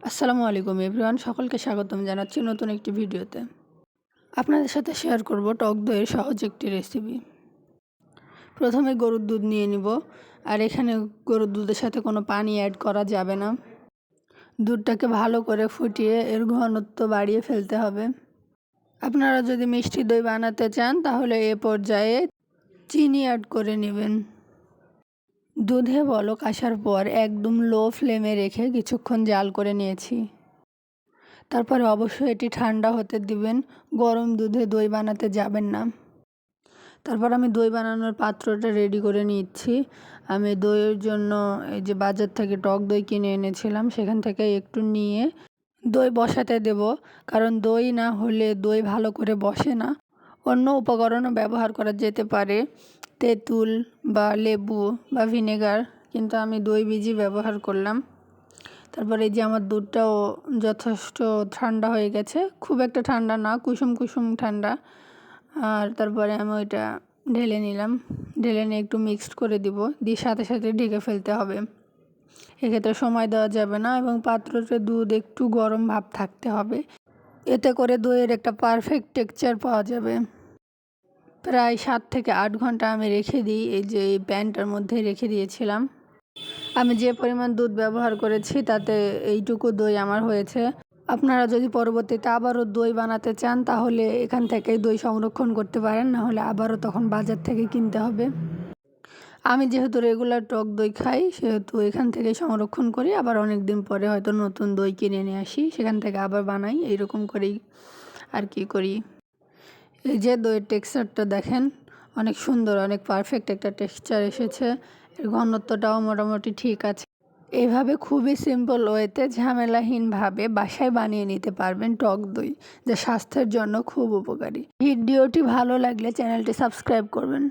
আসসালামু আলাইকুম এভরিওয়ান, সকলকে স্বাগতম জানাচ্ছি নতুন একটি ভিডিওতে। আপনাদের সাথে শেয়ার করব টক দইয়ের সহজ একটি রেসিপি। প্রথমে গরুর দুধ নিয়ে নিব, আর এখানে গরুর দুধের সাথে কোনো পানি অ্যাড করা যাবে না। দুধটাকে ভালো করে ফুটিয়ে এর ঘনত্ব বাড়িয়ে ফেলতে হবে। আপনারা যদি মিষ্টি দই বানাতে চান তাহলে এ পর্যায়ে চিনি অ্যাড করে নেবেন। দুধে বলক আসার পর একদম লো ফ্লেমে রেখে কিছুক্ষণ জাল করে নিয়েছি। তারপরে অবশ্যই এটি ঠান্ডা হতে দিবেন, গরম দুধে দই বানাতে যাবেন না। তারপর আমি দই বানানোর পাত্রটা রেডি করে নিচ্ছি। আমি দইয়ের জন্য এই যে বাজার থেকে টক দই কিনে এনেছিলাম, সেখান থেকে একটু নিয়ে দই বসাতে দেব, কারণ দই না হলে দই ভালো করে বসে না। অন্য উপকরণও ব্যবহার করা যেতে পারে, তেঁতুল বা লেবু বা ভিনেগার, কিন্তু আমি দই বীজই ব্যবহার করলাম। তারপরে এই যে আমার দুধটাও যথেষ্ট ঠান্ডা হয়ে গেছে, খুব একটা ঠান্ডা না, কুসুম কুসুম ঠান্ডা। আর তারপরে আমি ওইটা ঢেলে নিলাম, ঢেলে নিয়ে একটু মিক্সড করে দিব, দিয়ে সাথে সাথে ঢেকে ফেলতে হবে। এক্ষেত্রে সময় দেওয়া যাবে না এবং পাত্রতে দুধ একটু গরম ভাব থাকতে হবে, এতে করে দইয়ের একটা পারফেক্ট টেক্সচার পাওয়া যাবে। প্রায় 7 থেকে 8 ঘন্টা আমি রেখে দিই, এই যে এই প্যানটার মধ্যে রেখে দিয়েছিলাম। আমি যে পরিমাণ দুধ ব্যবহার করেছি তাতে এইটুকু দই আমার হয়েছে। আপনারা যদি পরবর্তীতে আবারও দই বানাতে চান তাহলে এখান থেকেই দই সংরক্ষণ করতে পারেন, না হলে আবারও তখন বাজার থেকে কিনতে হবে। আমি যেহেতু রেগুলার টক দই খাই সেহেতু এখান থেকে সংরক্ষণ করি, আবার অনেক দিন পরে হয়তো নতুন দই কিনে নিয়ে আসি, সেখান থেকে আবার বানাই, এইরকম করেই আর কি করি। এই যে দইয়ের টেক্সচারটা দেখেন, অনেক সুন্দর, অনেক পারফেক্ট একটা টেক্সচার এসেছে। এর ঘনত্বটাও মোটামুটি ঠিক আছে। এইভাবে খুবই সিম্পল ওয়েতে ঝামেলাহীনভাবে বাসায় বানিয়ে নিতে পারবেন টক দই, যা স্বাস্থ্যের জন্য খুব উপকারী। ভিডিওটি ভালো লাগলে চ্যানেলটি সাবস্ক্রাইব করবেন।